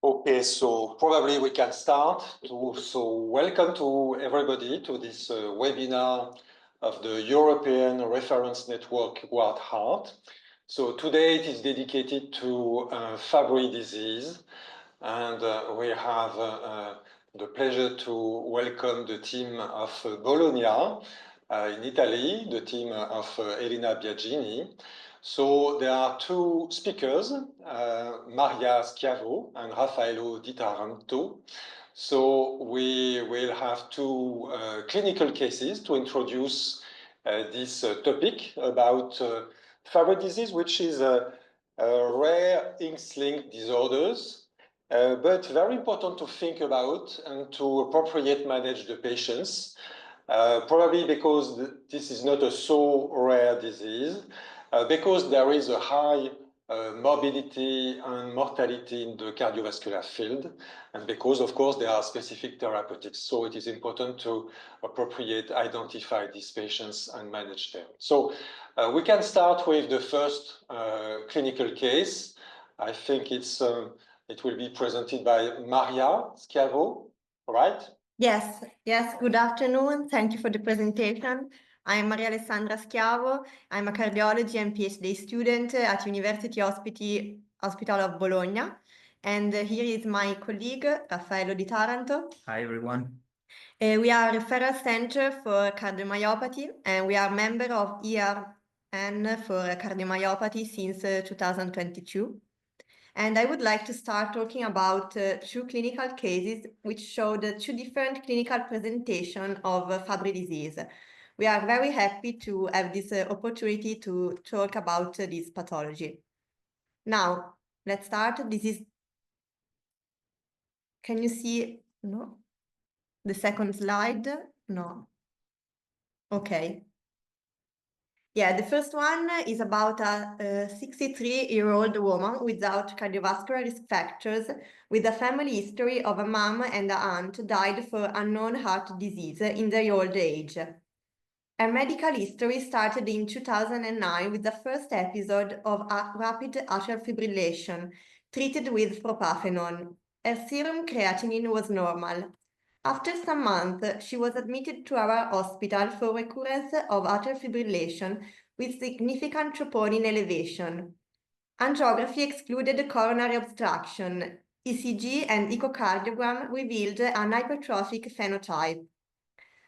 Okay, so probably we can start. So welcome to everybody to this webinar of the European Reference Network GUARD-Heart. So today it is dedicated to Fabry disease, and we have the pleasure to welcome the team of Bologna in Italy, the team of Elena Biagini. So there are two speakers, Maria Schiavo and Raffaello Di Taranto. So we will have two clinical cases to introduce this topic about Fabry disease, which is a rare X-linked disorders, but very important to think about and to appropriately manage the patients, probably because this is not a so rare disease, because there is a high morbidity and mortality in the cardiovascular field, and because, of course, there are specific therapeutics. So it is important to appropriately identify these patients and manage them. So we can start with the first clinical case. I think it will be presented by Maria Schiavo, right? Yes, good afternoon. Thank you for the presentation. I'm Maria Alessandra Schiavo. I'm a cardiology and PhD student at University Hospital of Bologna. And here is my colleague, Raffaello Di Taranto. Hi, everyone. We are a referral center for cardiomyopathy, and we are a member of ERN for cardiomyopathy since 2022. And I would like to start talking about two clinical cases which show the two different clinical presentations of Fabry disease. We are very happy to have this opportunity to talk about this pathology. Now, let's start. Can you see, no? The second slide? No. Okay. Yeah, the first one is about a 63-year-old woman without cardiovascular risk factors with a family history of a mom and an aunt died for unknown heart disease in their old age. Her medical history started in 2009 with the first episode of rapid atrial fibrillation treated with propafenone. Her serum creatinine was normal. After some months, she was admitted to our hospital for recurrence of atrial fibrillation with significant troponin elevation. Angiography excluded coronary obstruction. ECG and echocardiogram revealed an hypertrophic phenotype.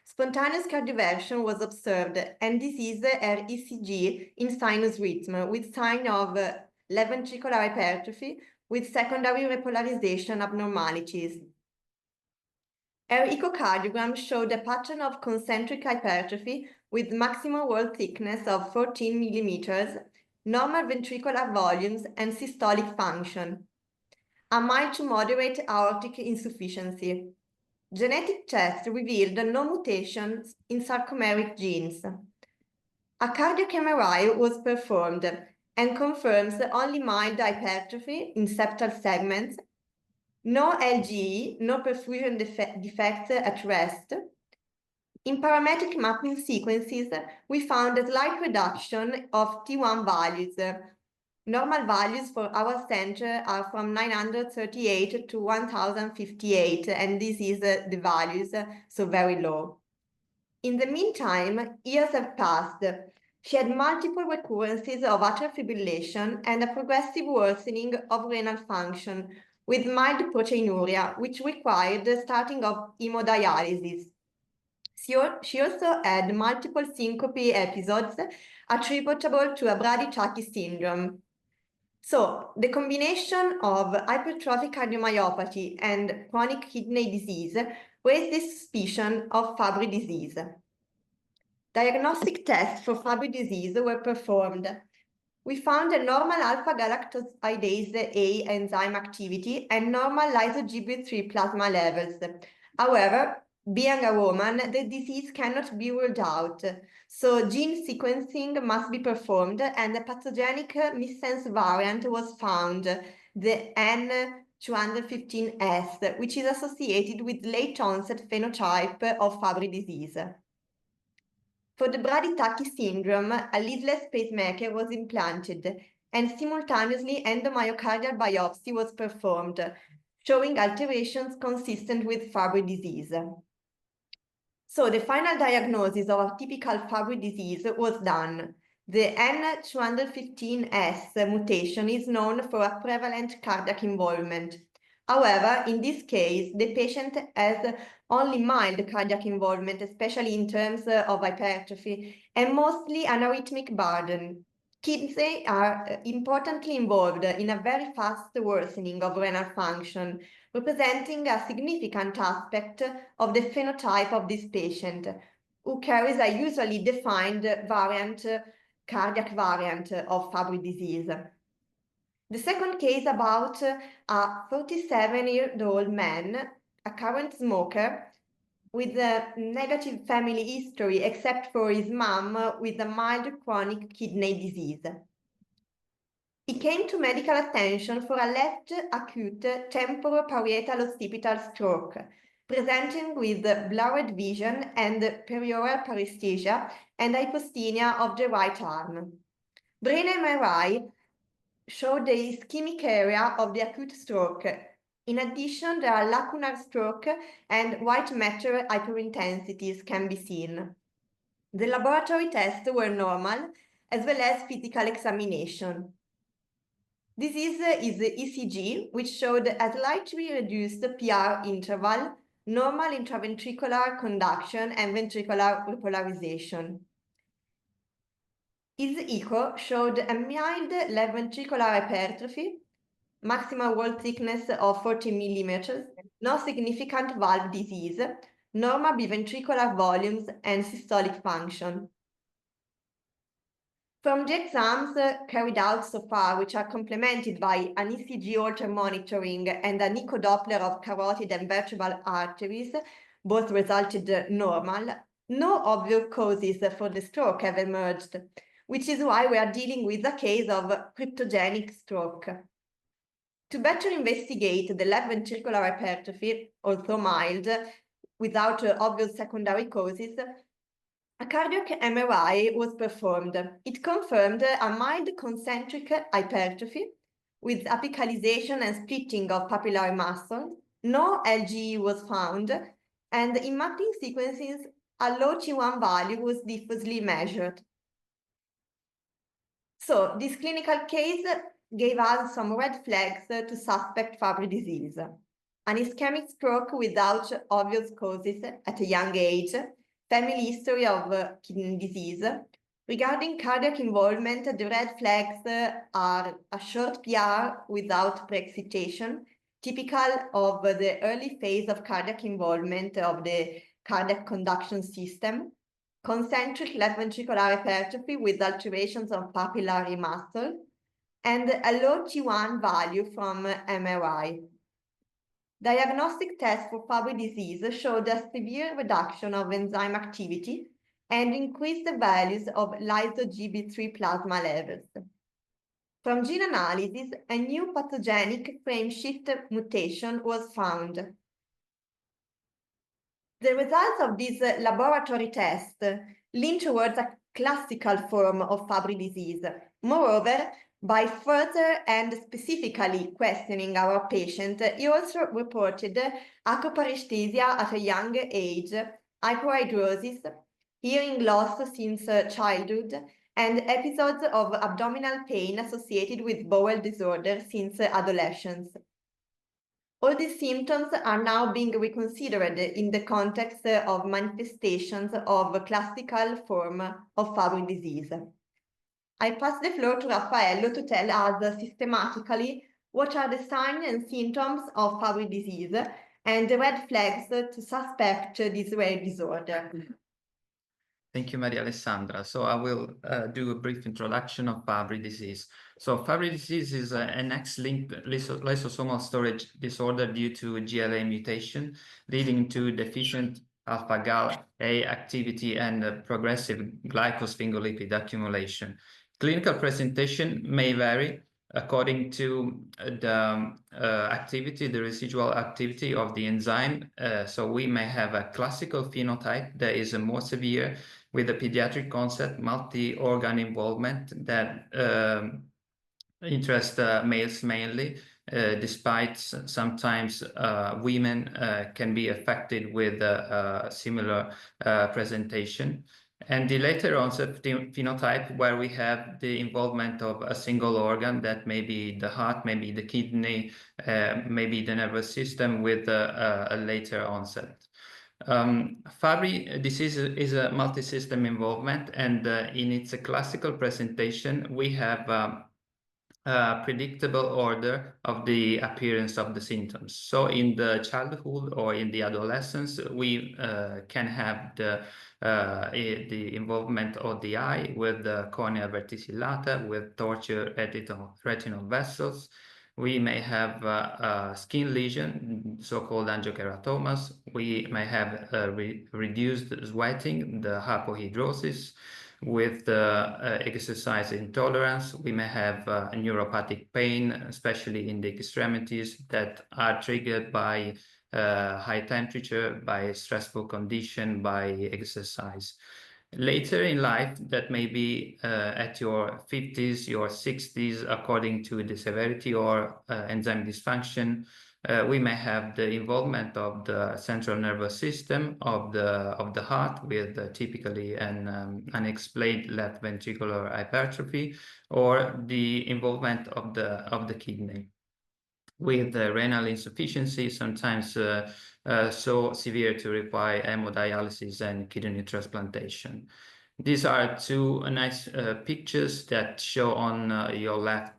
Spontaneous cardioversion was observed and disease her ECG in sinus rhythm with sign of left ventricular hypertrophy with secondary repolarization abnormalities. Her echocardiogram showed a pattern of concentric hypertrophy with maximum wall thickness of 14 millimeters, normal ventricular volumes, and systolic function. A mild to moderate aortic insufficiency. Genetic tests revealed no mutations in sarcomeric genes. A cardiac MRI was performed and confirms only mild hypertrophy in septal segments, no LGE, no perfusion defects at rest. In parametric mapping sequences, we found a slight reduction of T1 values. Normal values for our center are from 938 to 1058, and this is the values, so very low. In the meantime, years have passed. She had multiple recurrences of atrial fibrillation and a progressive worsening of renal function with mild proteinuria, which required the starting of hemodialysis. She also had multiple syncope episodes attributable to a Brady-Tachy syndrome. So the combination of hypertrophic cardiomyopathy and chronic kidney disease raised the suspicion of Fabry disease. Diagnostic tests for Fabry disease were performed. We found a normal alpha-galactosidase A enzyme activity and normal lyso-Gb3 plasma levels. However, being a woman, the disease cannot be ruled out, so gene sequencing must be performed and a pathogenic missense variant was found, the N215S, which is associated with late onset phenotype of Fabry disease. For the Brady-Tachy syndrome, a leadless pacemaker was implanted and simultaneously endomyocardial biopsy was performed, showing alterations consistent with Fabry disease. So the final diagnosis of a typical Fabry disease was done. The N215S mutation is known for a prevalent cardiac involvement. However, in this case, the patient has only mild cardiac involvement, especially in terms of hypertrophy, and mostly an arrhythmic burden. Kidneys are importantly involved in a very fast worsening of renal function, representing a significant aspect of the phenotype of this patient, who carries a usually defined cardiac variant of Fabry disease. The second case about a 47-year-old man, a current smoker, with a negative family history except for his mom with a mild chronic kidney disease. He came to medical attention for a left acute temporoparietal occipital stroke, presenting with blurred vision and perioral paresthesia and hyposthenia of the right arm. Brain MRI showed the ischemic area of the acute stroke. In addition, there are lacunar stroke and white matter hyperintensities can be seen. The laboratory tests were normal, as well as physical examination. This is the ECG, which showed a slightly reduced PR interval, normal intraventricular conduction, and ventricular repolarization. His echo showed a mild left ventricular hypertrophy, maximal wall thickness of 40 millimeters, no significant valve disease, normal biventricular volumes, and systolic function. From the exams carried out so far, which are complemented by an ECG Holter monitoring and an echo Doppler of carotid and vertebral arteries, both resulted normal, no obvious causes for the stroke have emerged, which is why we are dealing with a case of cryptogenic stroke. To better investigate the left ventricular hypertrophy, although mild, without obvious secondary causes, a cardiac MRI was performed. It confirmed a mild concentric hypertrophy with apicalization and splitting of papillary muscle. No LGE was found, and in mapping sequences, a low T1 value was diffusely measured. So this clinical case gave us some red flags to suspect Fabry disease. An ischemic stroke without obvious causes at a young age, family history of kidney disease. Regarding cardiac involvement, the red flags are a short PR without pre-excitation, typical of the early phase of cardiac involvement of the cardiac conduction system, concentric left ventricular hypertrophy with alterations of papillary muscle, and a low T1 value from MRI. Diagnostic tests for Fabry disease showed a severe reduction of enzyme activity and increased the values of lyso-Gb3 plasma levels. From gene analysis, a new pathogenic frameshift mutation was found. The results of this laboratory test lean towards a classical form of Fabry disease. Moreover, by further and specifically questioning our patient, he also reported acroparesthesia at a young age, hyperhidrosis, hearing loss since childhood, and episodes of abdominal pain associated with bowel disorder since adolescence. All these symptoms are now being reconsidered in the context of manifestations of a classical form of Fabry disease. I pass the floor to Raffaello to tell us systematically what are the signs and symptoms of Fabry disease and the red flags to suspect this rare disorder. Thank you, Maria Alessandra. So I will do a brief introduction of Fabry disease. So Fabry disease is an X-linked lysosomal storage disorder due to GLA mutation, leading to deficient alpha-Gal A activity and progressive glycosphingolipid accumulation. Clinical presentation may vary according to the activity, the residual activity of the enzyme. So we may have a classical phenotype that is more severe with a pediatric onset, multi-organ involvement that interests males mainly. despite sometimes women can be affected with a similar presentation. And the later onset phenotype, where we have the involvement of a single organ, that may be the heart, maybe the kidney, maybe the nervous system, with a later onset. Fabry disease is a multi-system involvement, and in its classical presentation, we have a predictable order of the appearance of the symptoms. So in the childhood or in the adolescence, we can have the involvement of the eye with the cornea verticillata, with tortured retinal vessels. We may have a skin lesion, so-called angiokeratomas. We may have reduced sweating, the hypohidrosis. With exercise intolerance, we may have neuropathic pain, especially in the extremities, that are triggered by high temperature, by stressful condition, by exercise. Later in life, that may be at your 50s, your 60s, according to the severity or enzyme dysfunction. We may have the involvement of the central nervous system of the heart, with typically an unexplained left ventricular hypertrophy, or the involvement of the kidney, with renal insufficiency, sometimes so severe to require hemodialysis and kidney transplantation. These are two nice pictures that show on your left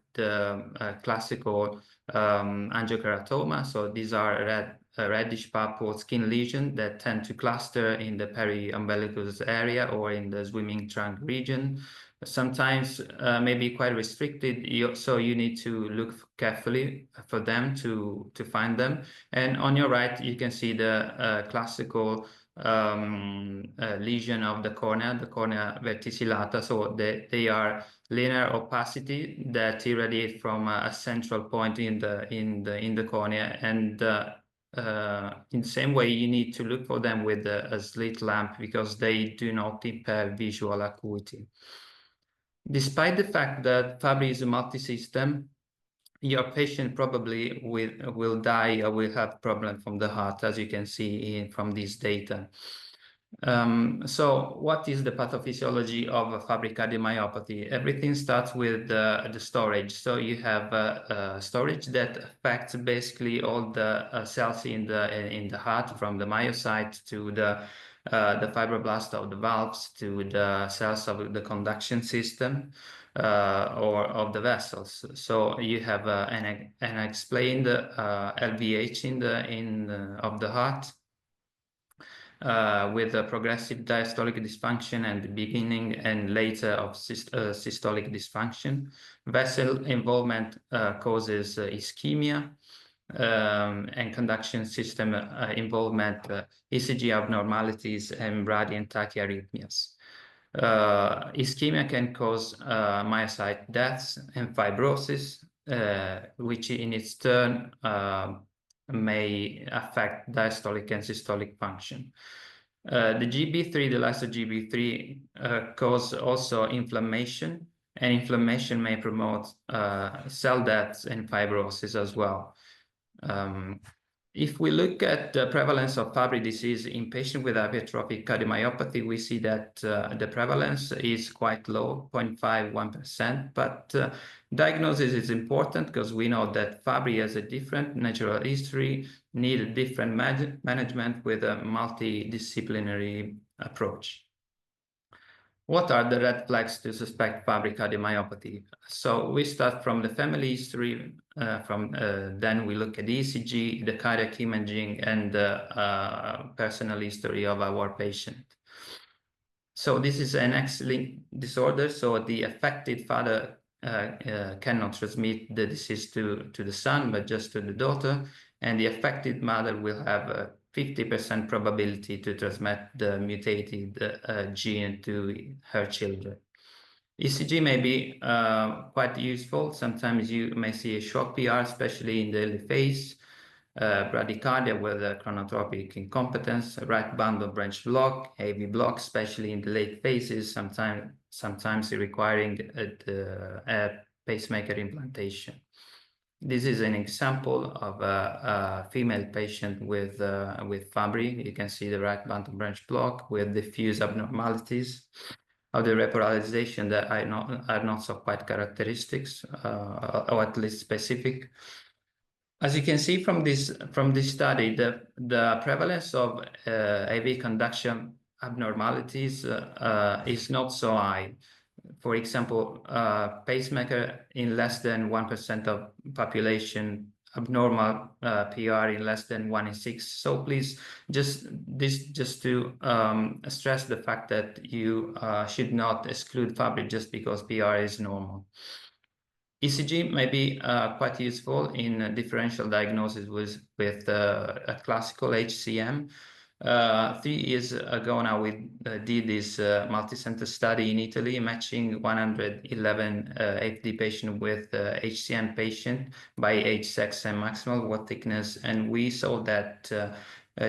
classical angiokeratoma. So these are reddish purple skin lesions that tend to cluster in the periumbilicus area or in the swimming trunk region. Sometimes may be quite restricted, so you need to look carefully for them to find them. And on your right, you can see the classical lesion of the cornea verticillata. So they are linear opacity that irradiate from a central point in the cornea, and in the same way, you need to look for them with a slit lamp, because they do not impair visual acuity. Despite the fact that Fabry is a multi-system, your patient probably will die or will have problem from the heart, as you can see from this data. So what is the pathophysiology of Fabry cardiomyopathy? Everything starts with the storage. So you have storage that affects basically all the cells in the heart, from the myocyte to the fibroblast of the valves to the cells of the conduction system or of the vessels. So you have an unexplained LVH of the heart, with a progressive diastolic dysfunction and the beginning and later of systolic dysfunction. Vessel involvement causes ischemia, and conduction system involvement, ECG abnormalities, and bradycardia tachyarrhythmias. Ischemia can cause myocyte deaths and fibrosis, which in its turn may affect diastolic and systolic function. The GB3, the lyso-GB3, cause also inflammation, and inflammation may promote cell deaths and fibrosis as well. If we look at the prevalence of Fabry disease in patients with hypertrophic cardiomyopathy, we see that the prevalence is quite low, 0.51%, but diagnosis is important, because we know that Fabry has a different natural history, need a different management with a multidisciplinary approach. What are the red flags to suspect Fabry cardiomyopathy? So we start from the family history, then we look at the ECG, the cardiac imaging, and the personal history of our patient. So this is an X-linked disorder, so the affected father cannot transmit the disease to the son, but just to the daughter, and the affected mother will have a 50% probability to transmit the mutated gene to her children. ECG may be quite useful. Sometimes you may see a shock PR, especially in the early phase, bradycardia with a chronotropic incompetence, right bundle branch block, AV block, especially in the late phases, sometimes requiring a pacemaker implantation. This is an example of a female patient with Fabry. You can see the right bantam branch block with diffuse abnormalities of the repolarization that are not so quite characteristics, or at least specific. As you can see from this study, the prevalence of AV conduction abnormalities is not so high. For example, pacemaker in less than 1% of population, abnormal PR in less than 1 in 6. So please, just to stress the fact that you should not exclude Fabry just because PR is normal. ECG may be quite useful in differential diagnosis with a classical HCM. 3 years ago now, we did this multi-center study in Italy, matching 111 FD patient with HCM patient by age, sex, and maximal wall thickness, and we saw that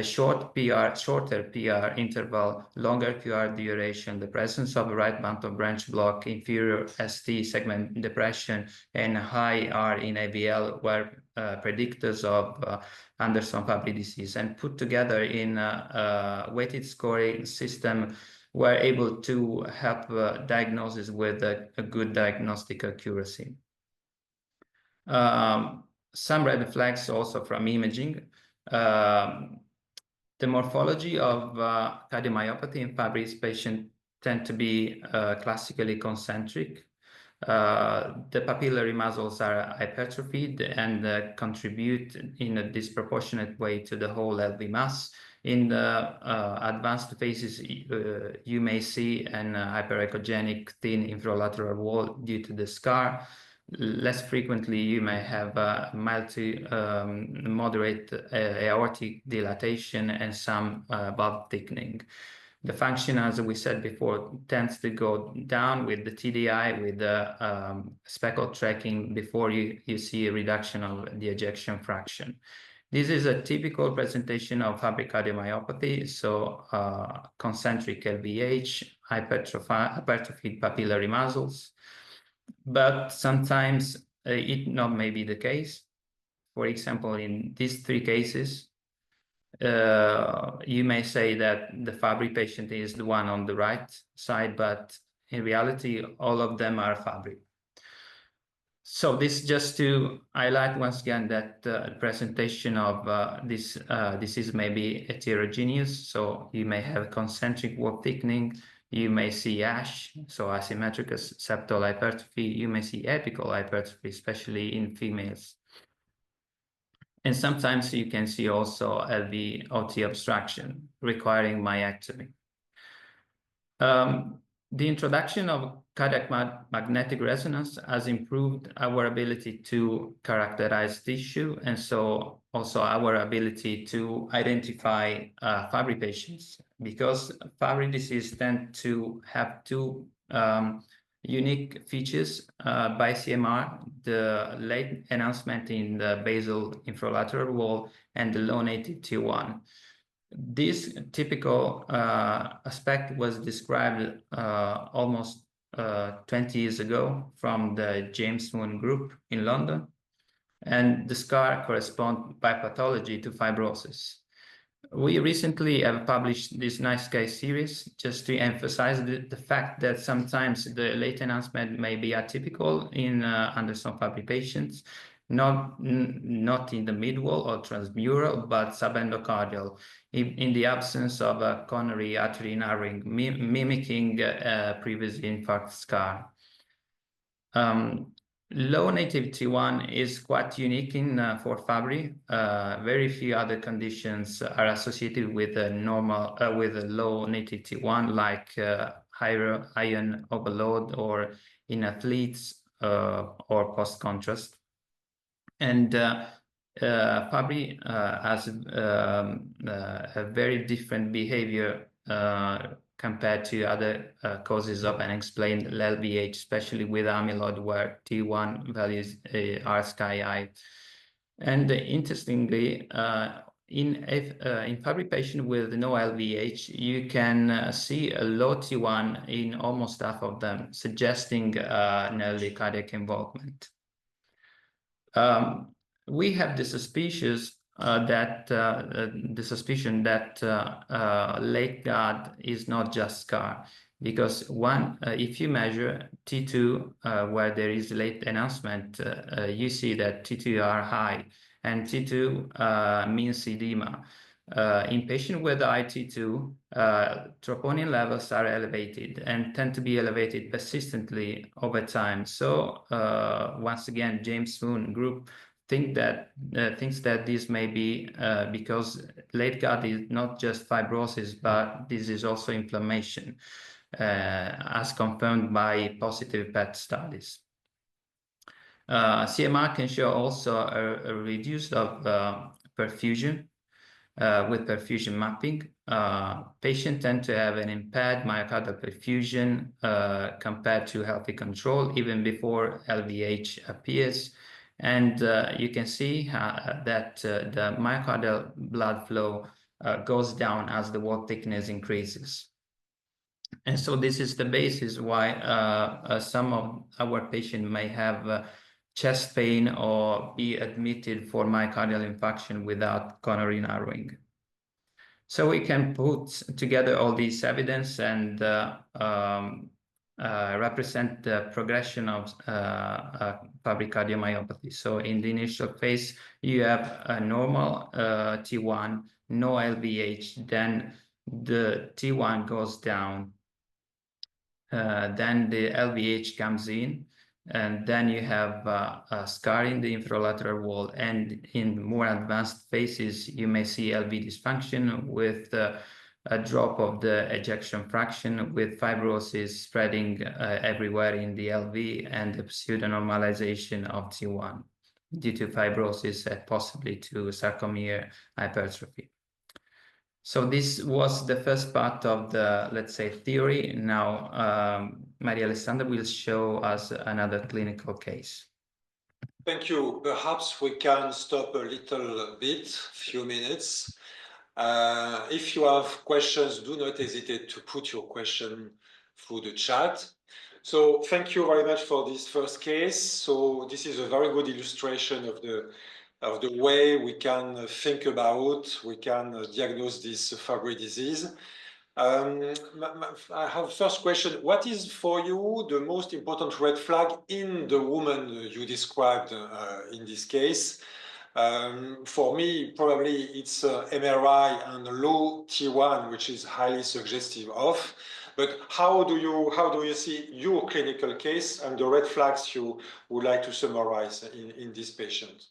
shorter PR interval, longer QR duration, the presence of right bantam branch block, inferior ST segment depression, and high R in AVL were predictors of Anderson Fabry disease, and put together in a weighted scoring system were able to help diagnosis with a good diagnostic accuracy. Some red flags also from imaging. The morphology of cardiomyopathy in Fabry patients tend to be classically concentric. The papillary muscles are hypertrophied and contribute in a disproportionate way to the whole LV mass. In the advanced phases, you may see an hyperechogenic thin infralateral wall due to the scar. Less frequently, you may have mild to moderate aortic dilatation and some valve thickening. The function, as we said before, tends to go down with the TDI, with the speckle tracking before you see a reduction of the ejection fraction. This is a typical presentation of Fabry cardiomyopathy, so concentric LVH, hypertrophied papillary muscles, but sometimes it not may be the case. For example, in these 3 cases, you may say that the Fabry patient is the one on the right side, but in reality, all of them are Fabry. So this just to highlight once again that presentation of this disease may be heterogeneous. So you may have concentric wall thickening, you may see ASH, so asymmetric septal hypertrophy, you may see apical hypertrophy, especially in females. And sometimes you can see also LV-OT obstruction requiring myectomy. The introduction of cardiac magnetic resonance has improved our ability to characterize tissue, and so also our ability to identify Fabry patients, because Fabry disease tends to have 2 unique features by CMR: the late enhancement in the basal infralateral wall and the low native T1. This typical aspect was described almost 20 years ago from the James Moon group in London, and the scar corresponds by pathology to fibrosis. We recently have published this nice case series just to emphasize the fact that sometimes the late enhancement may be atypical in Anderson Fabry patients, not in the midwall or transmural, but subendocardial, in the absence of a coronary artery narrowing, mimicking previous infarct scar. Low native T1 is quite unique for Fabry. Very few other conditions are associated with a low native T1, like higher ion overload or in athletes or post-contrast. And Fabry has a very different behavior compared to other causes of unexplained LVH, especially with amyloid, where T1 values are sky high. And interestingly, in Fabry patient with no LVH, you can see a low T1 in almost half of them, suggesting an early cardiac involvement. We have the suspicion that late guard is not just scar, because if you measure T2 where there is late enhancement, you see that T2 are high, and T2 means edema. In patients with IT2, troponin levels are elevated and tend to be elevated persistently over time. So once again, James Moon group thinks that this may be because late guard is not just fibrosis, but this is also inflammation, as confirmed by positive PET studies. CMR can show also a reduced of perfusion. With perfusion mapping, patients tend to have an impaired myocardial perfusion compared to healthy control even before LVH appears. And you can see that the myocardial blood flow goes down as the wall thickness increases. And so this is the basis why some of our patients may have chest pain or be admitted for myocardial infarction without coronary narrowing. So we can put together all these evidence and represent the progression of Fabry cardiomyopathy. So in the initial phase, you have a normal T1, no LVH, then the T1 goes down, then the LVH comes in, and then you have a scar in the infralateral wall, and in more advanced phases, you may see LV dysfunction with a drop of the ejection fraction, with fibrosis spreading everywhere in the LV, and a pseudonormalization of T1 due to fibrosis and possibly to sarcomere hypertrophy. So this was the first part of the, let's say, theory. Now, Maria Alessandra will show us another clinical case. Thank you. Perhaps we can stop a little bit, few minutes. If you have questions, do not hesitate to put your question through the chat. So thank you very much for this first case. So this is a very good illustration of the way we can think about, we can diagnose this Fabry disease. I have first question. What is for you the most important red flag in the woman you described in this case? For me, probably it's MRI and low T1, which is highly suggestive of. But how do you see your clinical case and the red flags you would like to summarize in this patient?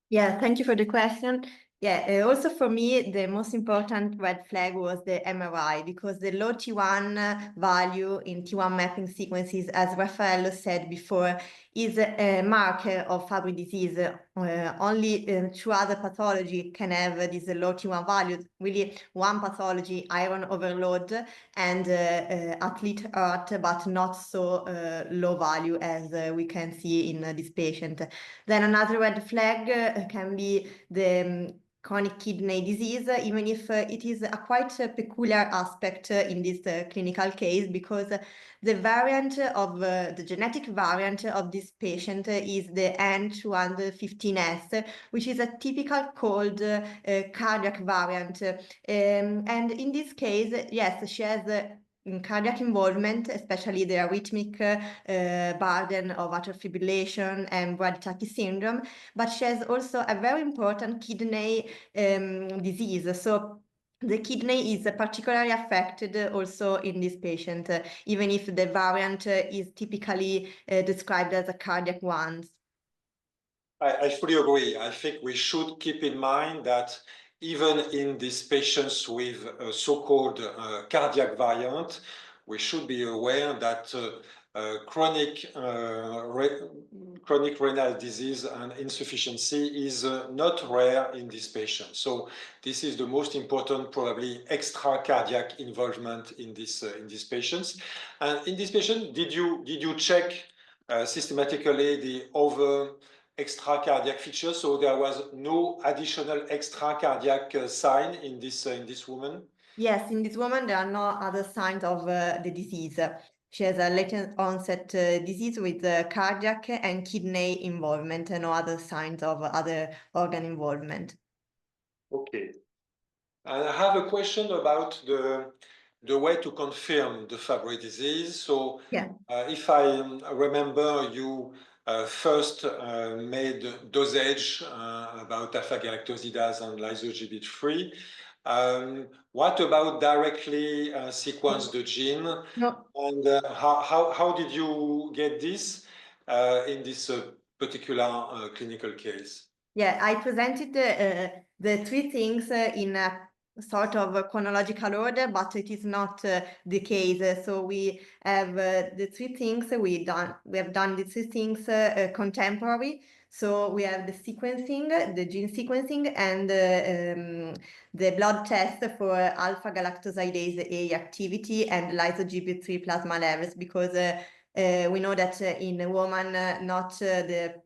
Yeah, thank you for the question. Yeah, also for me, the most important red flag was the MRI, because the low T1 value in T1 mapping sequences, as Raffaello said before, is a marker of Fabry disease. Only two other pathology can have this low T1 value. Really, one pathology, iron overload, and athlete heart, but not so low value as we can see in this patient. Then another red flag can be the chronic kidney disease, even if it is a quite peculiar aspect in this clinical case, because the variant of the genetic variant of this patient is the N215S, which is a typical cold cardiac variant. And in this case, yes, she has cardiac involvement, especially the arrhythmic burden of atrial fibrillation and Brady syndrome, but she has also a very important kidney disease. So the kidney is particularly affected also in this patient, even if the variant is typically described as a cardiac one. I fully agree. I think we should keep in mind that even in these patients with a so-called cardiac variant, we should be aware that chronic renal disease and insufficiency is not rare in this patient. So this is the most important, probably extra cardiac involvement in these patients. And in this patient, did you check systematically the other extra cardiac features? So there was no additional extra cardiac sign in this woman? Yes, in this woman, there are no other signs of the disease. She has a latent onset disease with cardiac and kidney involvement and no other signs of other organ involvement. Okay. And I have a question about the way to confirm the Fabry disease. So Yeah. if I remember, you first made dosage about alpha-galactosidase and lyso-Gb3. What about directly sequence the gene? No. And how did you get this in this particular clinical case? Yeah, I presented the three things in a sort of chronological order, but it is not the case. So we have the three things we have done the three things contemporary. So we have the sequencing, the gene sequencing, and the blood test for alpha-galactosidase A activity and lyso-Gb3 plasma levels, because we know that in a woman, not the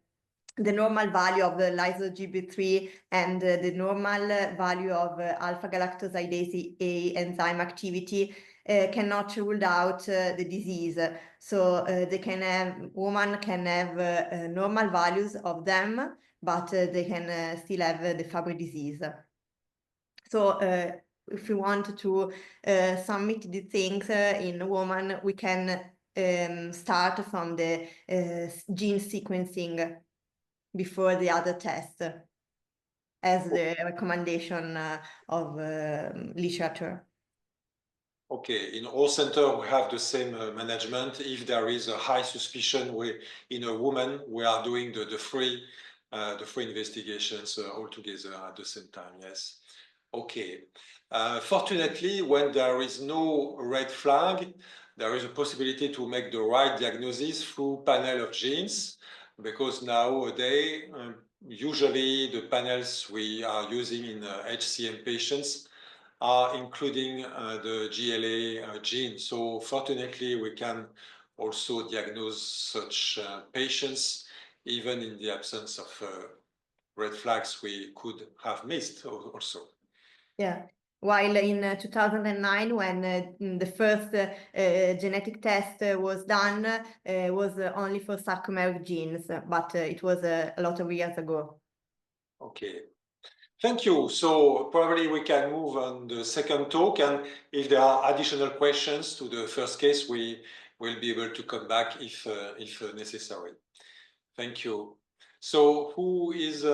normal value of the lyso-Gb3 and the normal value of alpha-galactosidase A enzyme activity cannot rule out the disease. So woman can have normal values of them, but they can still have the Fabry disease. So if we want to submit the things in a woman, we can start from the gene sequencing before the other test, as the recommendation of literature. Okay, in all centers we have the same management. If there is a high suspicion, in a woman we are doing the free investigations all together at the same time. Yes. Okay. Fortunately, when there is no red flag, there is a possibility to make the right diagnosis through panel of genes, because nowadays usually the panels we are using in HCM patients are including the GLA gene. So fortunately, we can also diagnose such patients, even in the absence of red flags we could have missed also. Yeah. While in 2009, when the first genetic test was done, was only for sarcomeric genes, but it was a lot of years ago. Okay. Thank you. So probably we can move on the second talk, and if there are additional questions to the first case, we will be able to come back if necessary. Thank you. So who is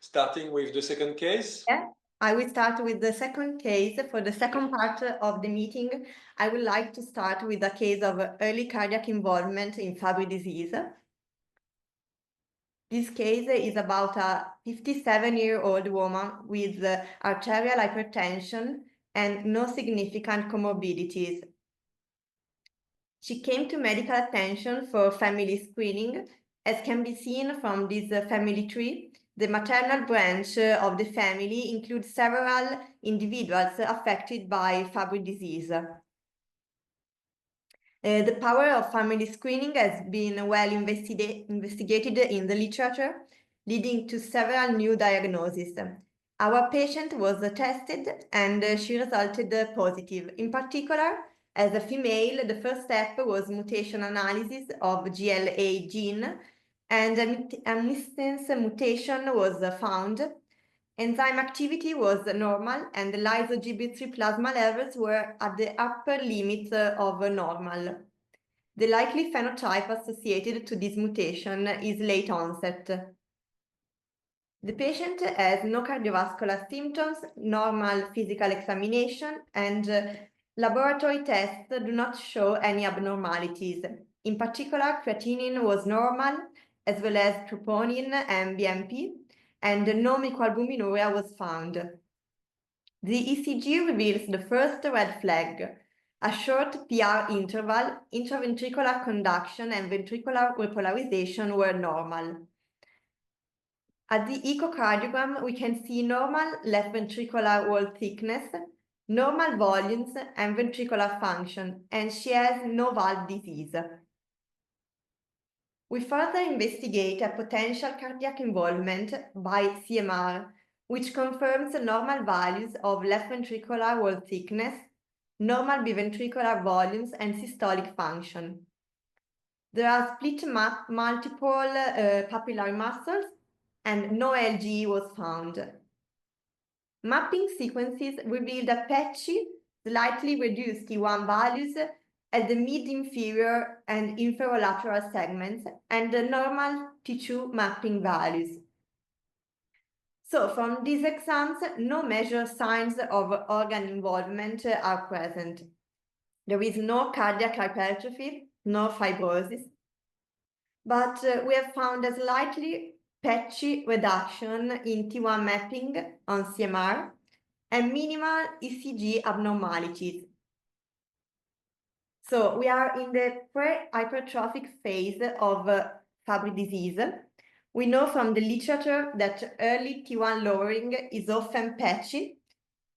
starting with the second case? Yeah, I will start with the second case. For the second part of the meeting, I would like to start with a case of early cardiac involvement in Fabry disease. This case is about a 57-year-old woman with arterial hypertension and no significant comorbidities. She came to medical attention for family screening. As can be seen from this family tree, the maternal branch of the family includes several individuals affected by Fabry disease. The power of family screening has been well investigated in the literature, leading to several new diagnoses. Our patient was tested and she resulted positive. In particular, as a female, the first step was mutation analysis of GLA gene, and a missense mutation was found. Enzyme activity was normal, and the lyso-Gb3 plasma levels were at the upper limit of normal. The likely phenotype associated to this mutation is late onset. The patient has no cardiovascular symptoms, normal physical examination, and laboratory tests do not show any abnormalities. In particular, creatinine was normal, as well as troponin and BNP, and no microalbuminuria was found. The ECG reveals the first red flag. A short PR interval, intraventricular conduction and ventricular repolarization were normal. At the echocardiogram, we can see normal left ventricular wall thickness, normal volumes, and ventricular function, and she has no valve disease. We further investigate a potential cardiac involvement by CMR, which confirms normal values of left ventricular wall thickness, normal biventricular volumes, and systolic function. There are split multiple papillary muscles, and no LGE was found. Mapping sequences revealed a patchy, slightly reduced T1 values at the mid-inferior and inferolateral segments and the normal T2 mapping values. So from these exams, no measured signs of organ involvement are present. There is no cardiac hypertrophy, no fibrosis, but we have found a slightly patchy reduction in T1 mapping on CMR and minimal ECG abnormalities. So we are in the pre-hypertrophic phase of Fabry disease. We know from the literature that early T1 lowering is often patchy.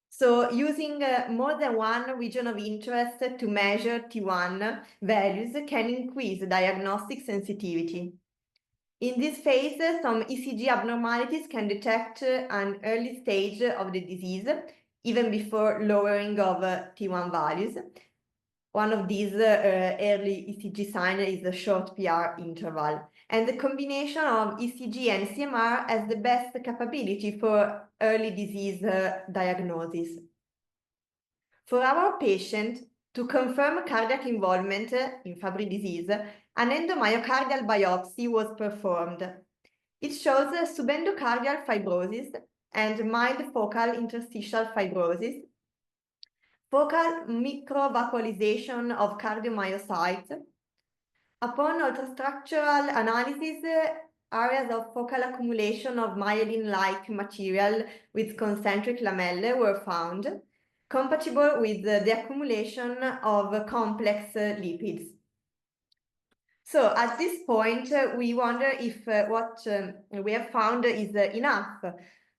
So using more than one region of interest to measure T1 values can increase diagnostic sensitivity. In this phase, some ECG abnormalities can detect an early stage of the disease, even before lowering of T1 values. One of these early ECG signs is the short PR interval. And the combination of ECG and CMR has the best capability for early disease diagnosis. For our patient, to confirm cardiac involvement in Fabry disease, an endomyocardial biopsy was performed. It shows subendocardial fibrosis and mild focal interstitial fibrosis, focal microvacuolization of cardiomyocytes. Upon ultrastructural analysis, areas of focal accumulation of myelin-like material with concentric lamellae were found, compatible with the accumulation of complex lipids. So at this point, we wonder if what we have found is enough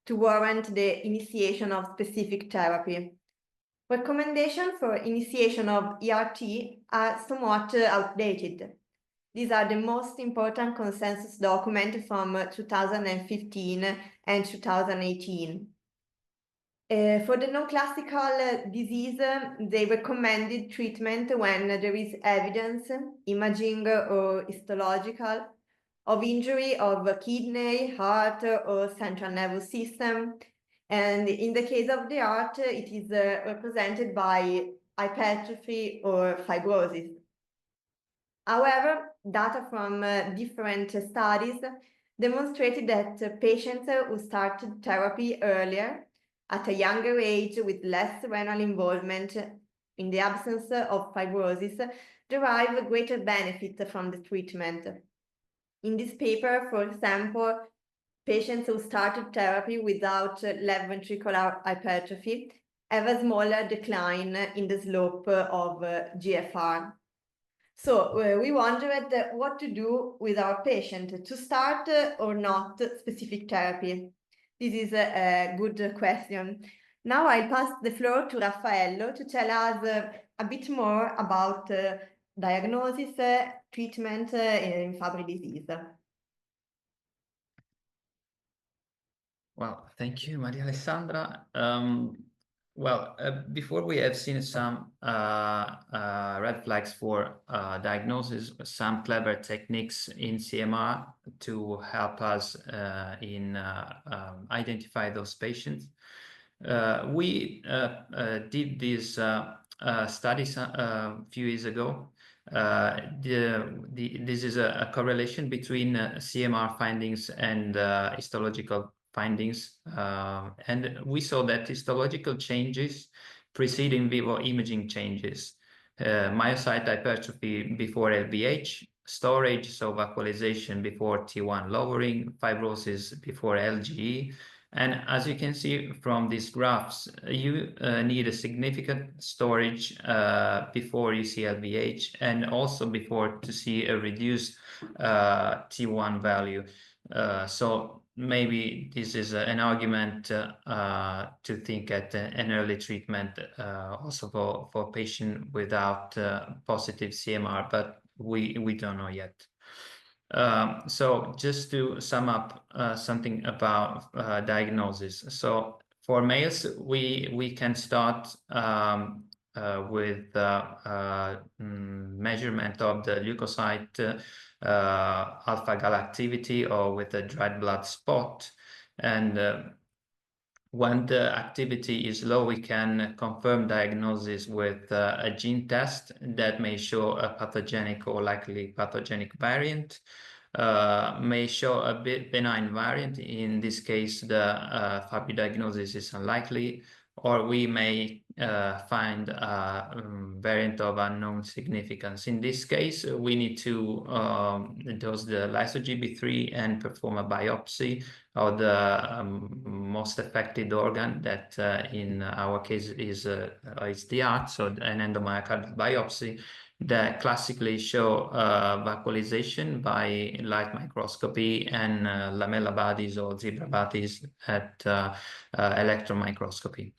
to warrant the initiation of specific therapy. Recommendations for initiation of ERT are somewhat outdated. These are the most important consensus documents from 2015 and 2018. For the non-classical disease, they recommended treatment when there is evidence, imaging or histological, of injury of kidney, heart, or central nervous system. And in the case of the heart, it is represented by hypertrophy or fibrosis. However, data from different studies demonstrated that patients who started therapy earlier, at a younger age with less renal involvement in the absence of fibrosis, derive greater benefit from the treatment. In this paper, for example, patients who started therapy without left ventricular hypertrophy have a smaller decline in the slope of GFR. So we wondered what to do with our patient, to start or not specific therapy. This is a good question. Now I'll pass the floor to Raffaello to tell us a bit more about diagnosis, treatment in Fabry disease. Well, thank you, Maria Alessandra. Before we have seen some red flags for diagnosis, some clever techniques in CMR to help us in identify those patients. We did these studies a few years ago. This is a correlation between CMR findings and histological findings, and we saw that histological changes precede in vivo imaging changes. Myocyte hypertrophy before LVH, storage, so vacuolization before T1 lowering, fibrosis before LGE. And as you can see from these graphs, you need a significant storage before you see LVH, and also before to see a reduced T1 value. So maybe this is an argument to think at an early treatment also for patient without positive CMR, but we don't know yet. So just to sum up something about diagnosis. So for males, we can start with measurement of the leukocyte alpha-gal activity or with a dried blood spot. And when the activity is low, we can confirm diagnosis with a gene test that may show a pathogenic or likely pathogenic variant, may show a bit benign variant. In this case, the Fabry diagnosis is unlikely, or we may find a variant of unknown significance. In this case, we need to dose the lyso-Gb3 and perform a biopsy of the most affected organ that in our case is the heart, so an endomyocardial biopsy that classically show vacuolization by light microscopy and lamella bodies or zebra bodies at electron microscopy.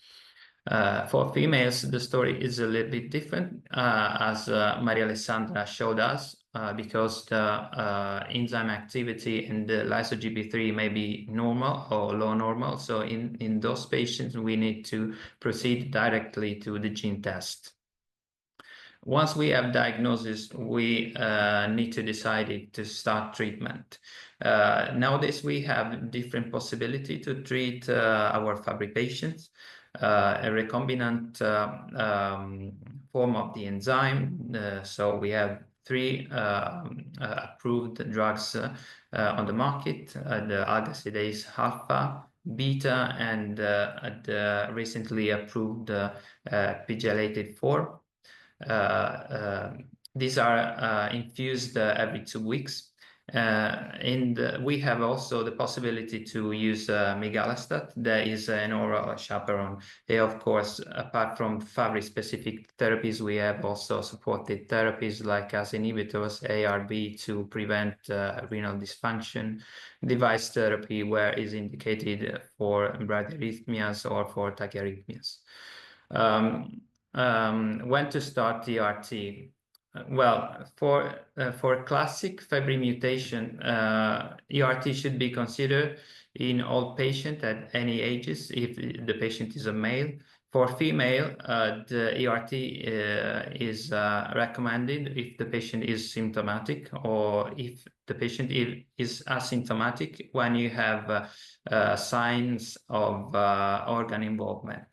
For females, the story is a little bit different, as Maria Alessandra showed us, because the enzyme activity in the lyso-Gb3 may be normal or low normal. So in those patients, we need to proceed directly to the gene test. Once we have diagnosis, we need to decide to start treatment. Nowadays, we have different possibility to treat our Fabry patients. A recombinant form of the enzyme. So we have 3 approved drugs on the market, the algasidase alpha, beta, and the recently approved PGL-884. These are infused every 2 weeks. And we have also the possibility to use migalastat. That is an oral chaperone. Of course, apart from Fabry-specific therapies, we have also supported therapies like ACE inhibitors, ARB, to prevent renal dysfunction, device therapy where is indicated for bradyarrhythmias or for tachyarrhythmias. When to start ERT? Well, for classic Fabry mutation, ERT should be considered in all patients at any ages if the patient is a male. For female, the ERT is recommended if the patient is symptomatic, or if the patient is asymptomatic when you have signs of organ involvement.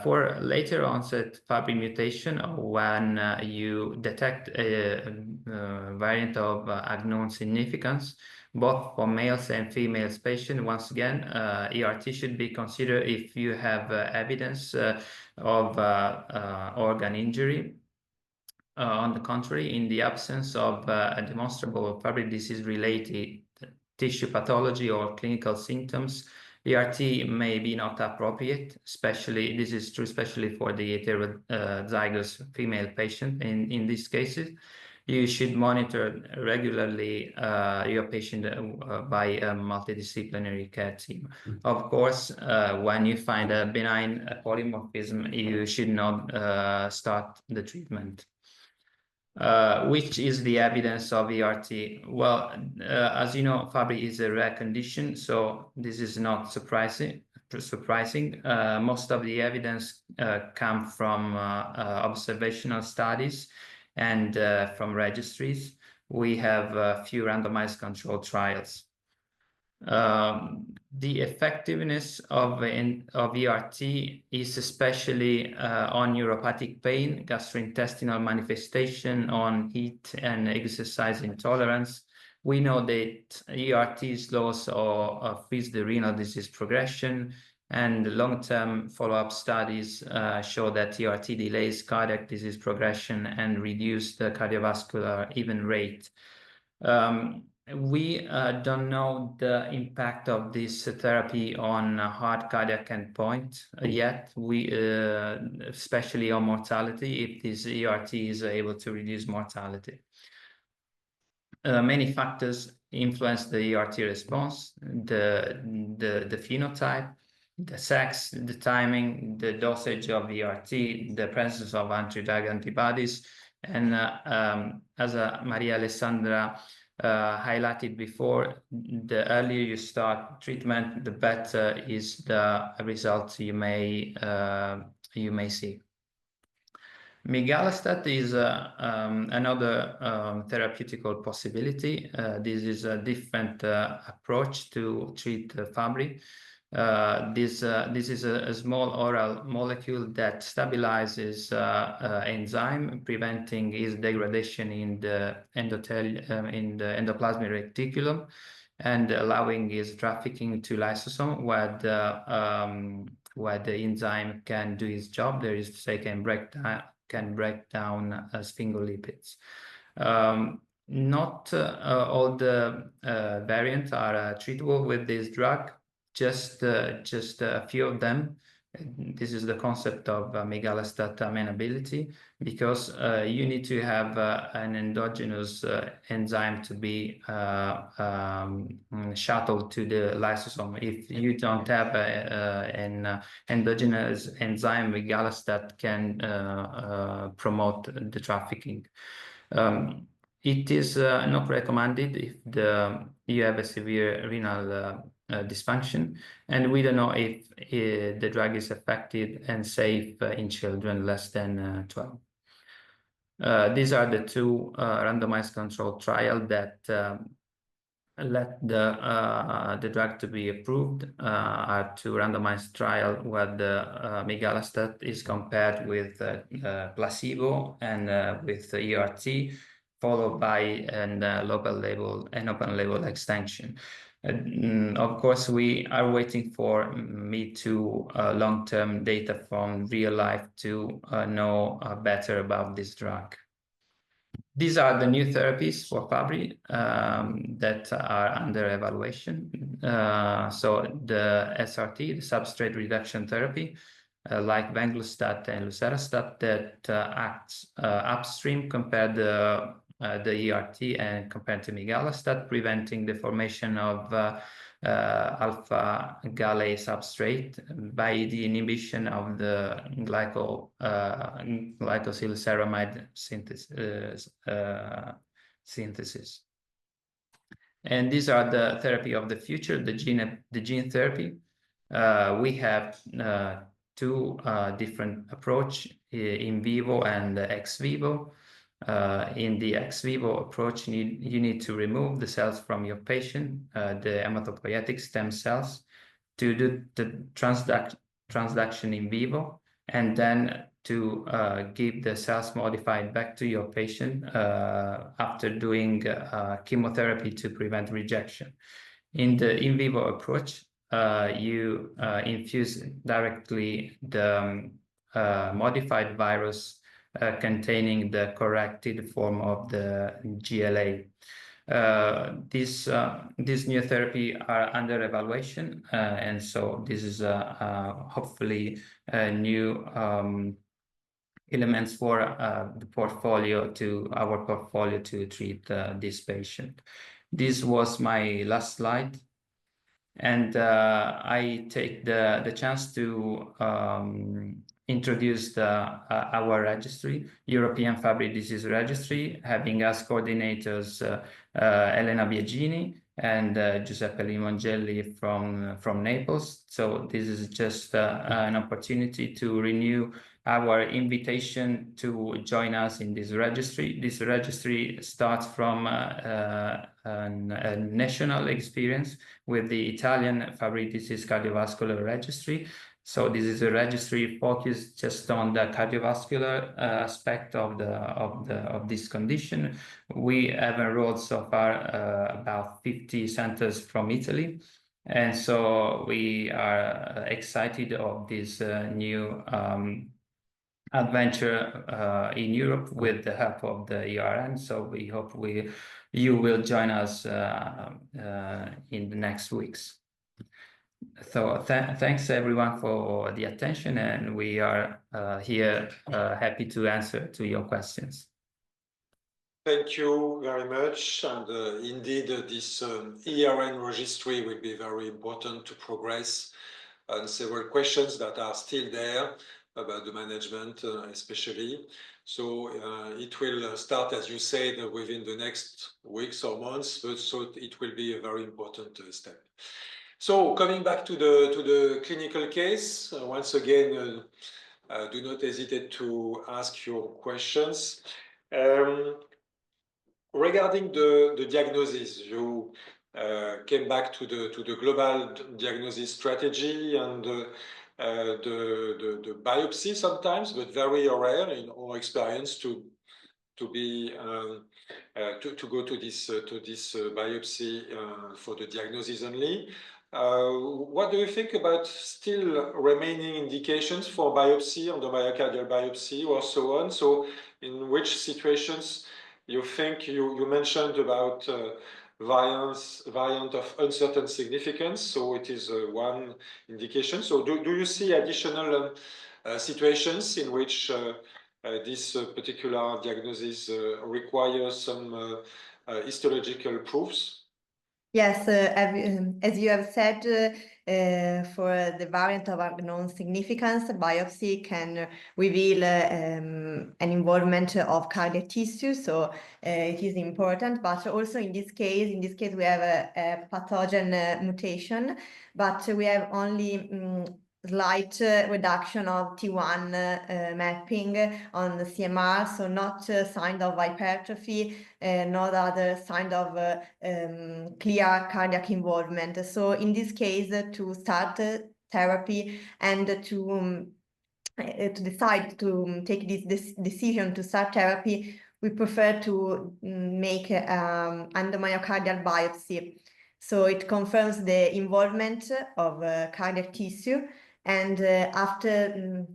For later onset Fabry mutation, when you detect a variant of unknown significance, both for males and females patients, once again, ERT should be considered if you have evidence of organ injury. On the contrary, in the absence of a demonstrable Fabry disease-related tissue pathology or clinical symptoms, ERT may be not appropriate, especially, this is true especially for the heterozygous female patient. In these cases, you should monitor regularly your patient by a multidisciplinary care team. Of course, when you find a benign polymorphism, you should not start the treatment. Which is the evidence of ERT? Well, as you know, Fabry is a rare condition, so this is not surprising. Most of the evidence come from observational studies and from registries. We have a few randomized controlled trials. The effectiveness of ERT is especially on neuropathic pain, gastrointestinal manifestation, on heat and exercise intolerance. We know that ERT slows or frees the renal disease progression, and long-term follow-up studies show that ERT delays cardiac disease progression and reduces the cardiovascular event rate. We don't know the impact of this therapy on hard cardiac endpoint yet. We especially on mortality, if this ERT is able to reduce mortality. Many factors influence the ERT response: the phenotype, the sex, the timing, the dosage of ERT, the presence of anti-drug antibodies, and as Maria Alessandra highlighted before, the earlier you start treatment, the better is the results you may see. Migalastat is another therapeutical possibility. This is a different approach to treat Fabry. This is a small oral molecule that stabilizes enzyme, preventing its degradation in the endoplasmic reticulum, and allowing its trafficking to lysosome, where the enzyme can do its job. There is to say can break down sphingolipids. Not all the variants are treatable with this drug. Just a few of them. This is the concept of migalastat amenability, because you need to have an endogenous enzyme to be shuttled to the lysosome. If you don't have an endogenous enzyme, migalastat can promote the trafficking. It is not recommended if you have a severe renal dysfunction, and we don't know if the drug is effective and safe in children less than 12. These are the two randomized controlled trials that let the drug to be approved. Are two randomized trial where the migalastat is compared with placebo and with ERT, followed by an open label extension. Of course, we are waiting for mid to long-term data from real life to know better about this drug. These are the new therapies for Fabry that are under evaluation. So the SRT, the substrate reduction therapy, like venglustat and lucerastat, that acts upstream compared the ERT and compared to migalastat, preventing the formation of alpha gallate substrate by the inhibition of the glycosylceramide synthesis. And these are the therapy of the future, the gene therapy. We have two different approach, in vivo and ex vivo. In the ex vivo approach, you need to remove the cells from your patient, the hematopoietic stem cells, to do the transduction in vivo, and then to give the cells modified back to your patient after doing chemotherapy to prevent rejection. In the in vivo approach, you infuse directly the modified virus containing the corrected form of the GLA. These new therapy are under evaluation, and so this is hopefully new elements for our portfolio to treat this patient. This was my last slide, and I take the chance to introduce our registry, European Fabry Disease Registry, having as coordinators Elena Biagini and Giuseppe Limongelli from Naples. So this is just an opportunity to renew our invitation to join us in this registry. This registry starts from a national experience with the Italian Fabry Disease Cardiovascular Registry. So this is a registry focused just on the cardiovascular aspect of this condition. We have enrolled so far about 50 centers from Italy, and so we are excited of this new adventure in Europe with the help of the ERN. So we hope you will join us in the next weeks. So thanks everyone for the attention, and we are here happy to answer to your questions. Thank you very much. And indeed, this ERN registry will be very important to progress on several questions that are still there about the management, especially. So it will start, as you said, within the next weeks or months, but so it will be a very important step. So coming back to the clinical case, once again, do not hesitate to ask your questions. Regarding the diagnosis, you came back to the global diagnosis strategy and the biopsy sometimes, but very rare in our experience to be to go to this biopsy for the diagnosis only. What do you think about still remaining indications for biopsy, endomyocardial biopsy, or so on? So, in which situations you think you mentioned about variant of uncertain significance? So it is one indication. So do you see additional situations in which this particular diagnosis requires some histological proofs? Yes, as you have said, for the variant of unknown significance, biopsy can reveal an involvement of cardiac tissue, so it is important. But also in this case we have a pathogen mutation, but we have only slight reduction of T1 mapping on the CMR, so not sign of hypertrophy, not other sign of clear cardiac involvement. So in this case, to start therapy and to decide to take this decision to start therapy, we prefer to make endomyocardial biopsy. So it confirms the involvement of cardiac tissue. And after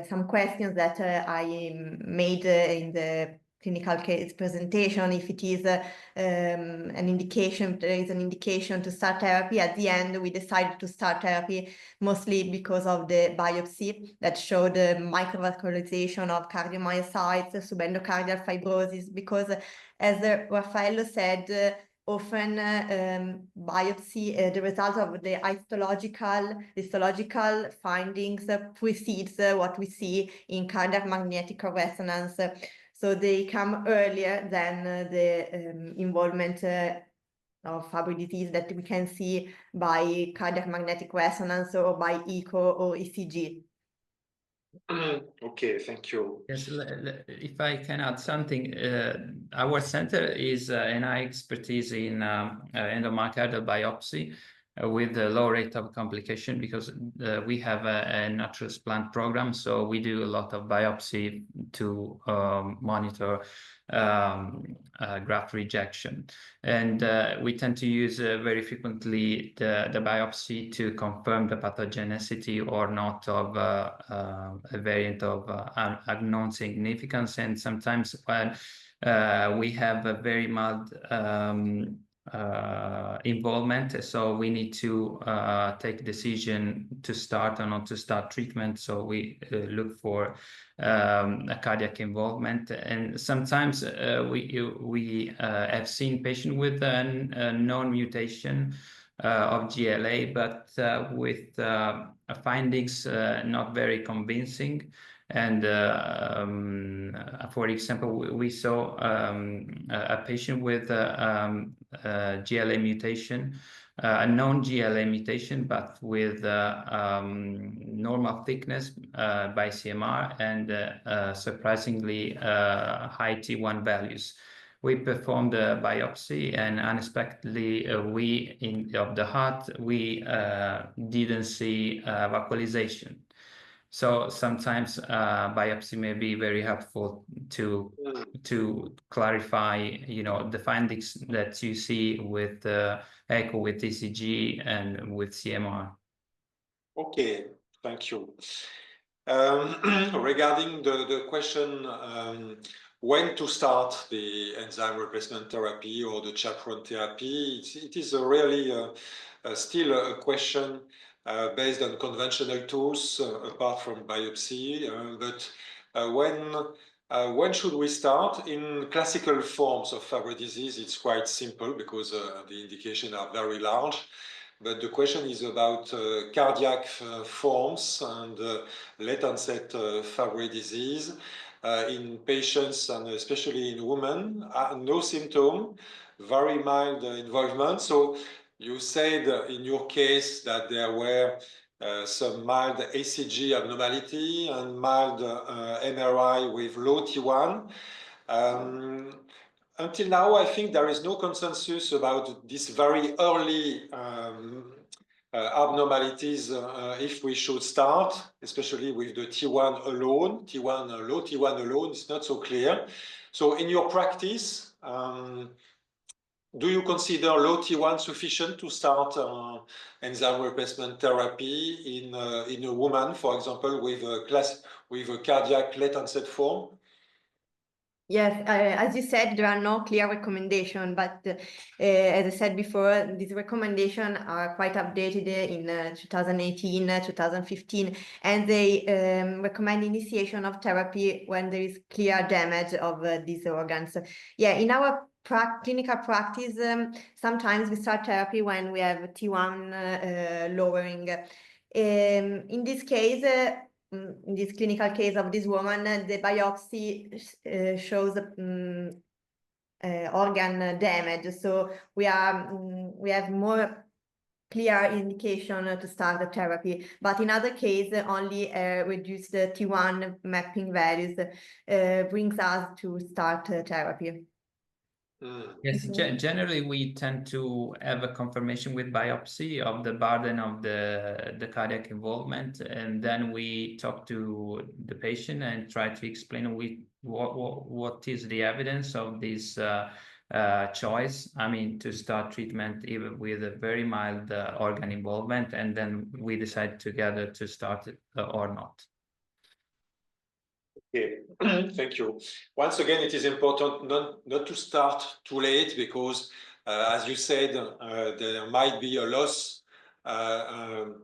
some questions that I made in the clinical case presentation, if it is an indication, there is an indication to start therapy. At the end, we decided to start therapy mostly because of the biopsy that showed the microvascularization of cardiomyocytes, subendocardial fibrosis, because as Raffaello said, often biopsy, the result of the histological findings precedes what we see in cardiac magnetic resonance. So they come earlier than the involvement of Fabry disease that we can see by cardiac magnetic resonance or by echo or ECG. Okay, thank you. Yes, if I can add something, our center is an high expertise in endomyocardial biopsy with a low rate of complication because we have a natural transplant program, so we do a lot of biopsy to monitor graft rejection, and we tend to use very frequently the biopsy to confirm the pathogenicity or not of a variant of unknown significance, and sometimes when we have a very mild involvement, so we need to take decision to start or not to start treatment, so we look for a cardiac involvement, and sometimes we have seen patient with a known mutation of GLA, but with findings not very convincing. And for example, we saw a patient with a GLA mutation, a known GLA mutation, but with normal thickness by CMR and surprisingly high T1 values. We performed a biopsy, and unexpectedly, of the heart, we didn't see vacuolization. So sometimes biopsy may be very helpful to clarify, the findings that you see with echo, with ECG, and with CMR. Okay, thank you. Regarding the question when to start the enzyme replacement therapy or the chaperone therapy, it is really still a question based on conventional tools apart from biopsy. But when should we start? In classical forms of Fabry disease, it's quite simple because the indications are very large. But the question is about cardiac forms and late onset Fabry disease in patients and especially in women. No symptom, very mild involvement. So you said in your case that there were some mild ACG abnormality and mild MRI with low T1. Until now, I think there is no consensus about this very early abnormalities if we should start, especially with the T1 alone. Low T1 alone is not so clear. So in your practice, do you consider low T1 sufficient to start enzyme replacement therapy in a woman, for example, with a cardiac late onset form? Yes, as you said, there are no clear recommendations, but as I said before, these recommendations are quite updated in 2018, 2015, and they recommend initiation of therapy when there is clear damage of these organs. Yeah, in our clinical practice, sometimes we start therapy when we have T1 lowering. In this case, in this clinical case of this woman, the biopsy shows organ damage. So we have more clear indication to start the therapy. But in other cases, only reduced T1 mapping values brings us to start therapy. Yes, generally we tend to have a confirmation with biopsy of the burden of the cardiac involvement, and then we talk to the patient and try to explain what is the evidence of this choice. I mean, to start treatment even with a very mild organ involvement, and then we decide together to start it or not. Okay, thank you. Once again, it is important not to start too late because, as you said, there might be a loss about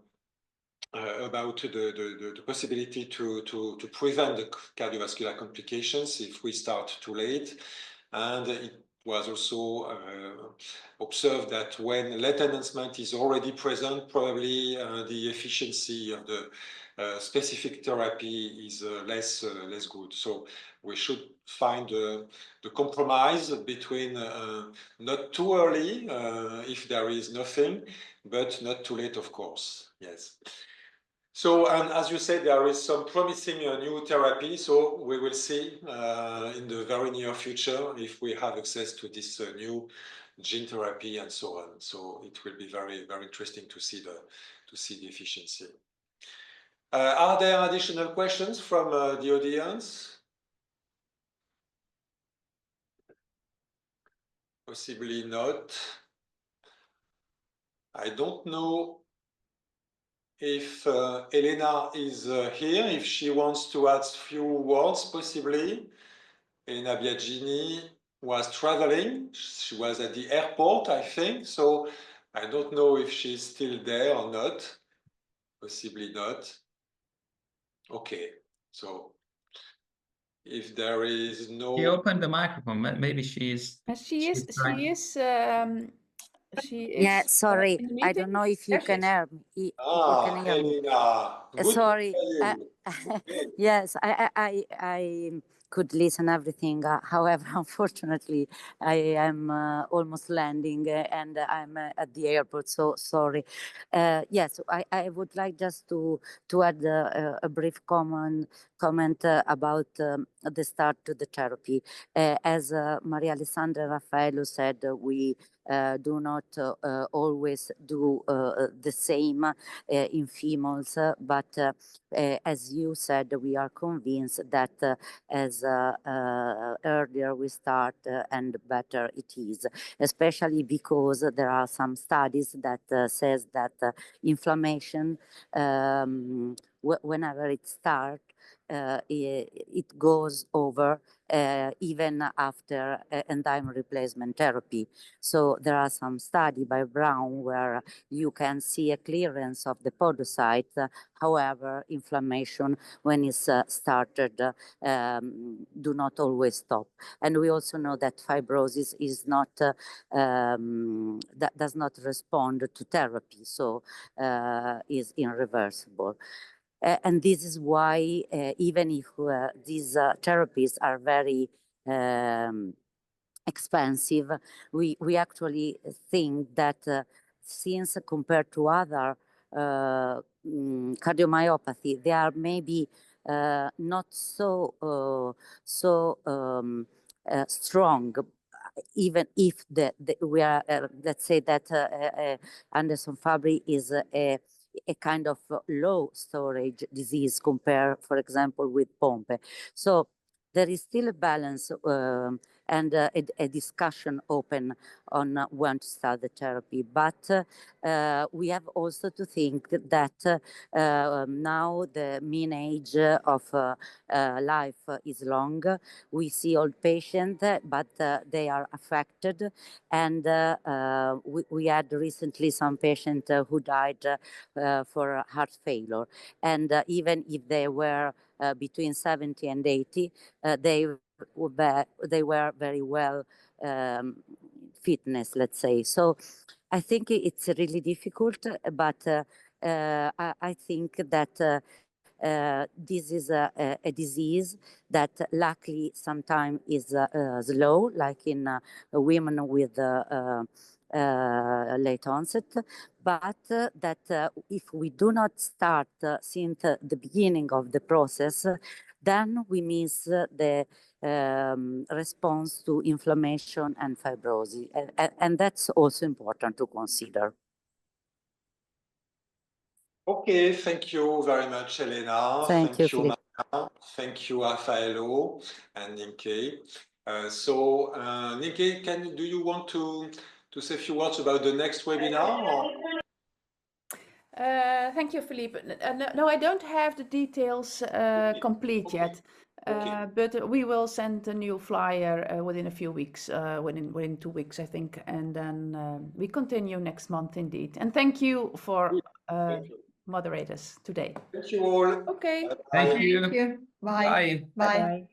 the possibility to prevent the cardiovascular complications if we start too late. And it was also observed that when late enhancement is already present, probably the efficiency of the specific therapy is less good. So we should find the compromise between not too early if there is nothing, but not too late, of course. Yes. So, and as you said, there is some promising new therapy. So we will see in the very near future if we have access to this new gene therapy and so on. So it will be very, very interesting to see the efficiency. Are there additional questions from the audience? Possibly not. I don't know if Elena is here, if she wants to add a few words, possibly. Elena Biagini was traveling. She was at the airport, I think. So I don't know if she's still there or not. Possibly not. Okay, so if there is no... She opened the microphone. Maybe she is. Yeah, sorry. I don't know if you can hear me. Elena. Sorry. Yes, I could listen everything. However, unfortunately, I am almost landing and I'm at the airport. So sorry. Yes, I would like just to add a brief comment about the start to the therapy. As Maria Alessandra Raffaello said, we do not always do the same in females, but as you said, we are convinced that as earlier we start and better it is, especially because there are some studies that says that inflammation, whenever it starts, it goes over even after enzyme replacement therapy. So there are some studies by Brown where you can see a clearance of the podocytes. However, inflammation when it's started do not always stop. And we also know that fibrosis is not that does not respond to therapy, so is irreversible. And this is why even if these therapies are very expensive, we actually think that since compared to other cardiomyopathy, they are maybe not so strong, even if we are, let's say that Anderson Fabry is a kind of low storage disease compared, for example, with Pompe. So there is still a balance and a discussion open on when to start the therapy. But we have also to think that now the mean age of life is long. We see old patients, but they are affected. And we had recently some patients who died for heart failure. And even if they were between 70 and 80, they were very well fitness, let's say. So I think it's really difficult, but I think that this is a disease that luckily sometimes is slow, like in women with late onset, but that if we do not start since the beginning of the process, then we miss the response to inflammation and fibrosis. And that's also important to consider. Okay, thank you very much, Elena. Thank you, Maria. Thank you, Raffaello and Ninke. Ninke, do you want to say a few words about the next webinar? Or? Thank you, Philippe. No, I don't have the details complete yet, but we will send a new flyer within a few weeks, within 2 weeks, I think, and then we continue next month indeed. And thank you for moderators today. Thank you all. Okay. Thank you. Thank you. Bye. Bye. Bye. Bye.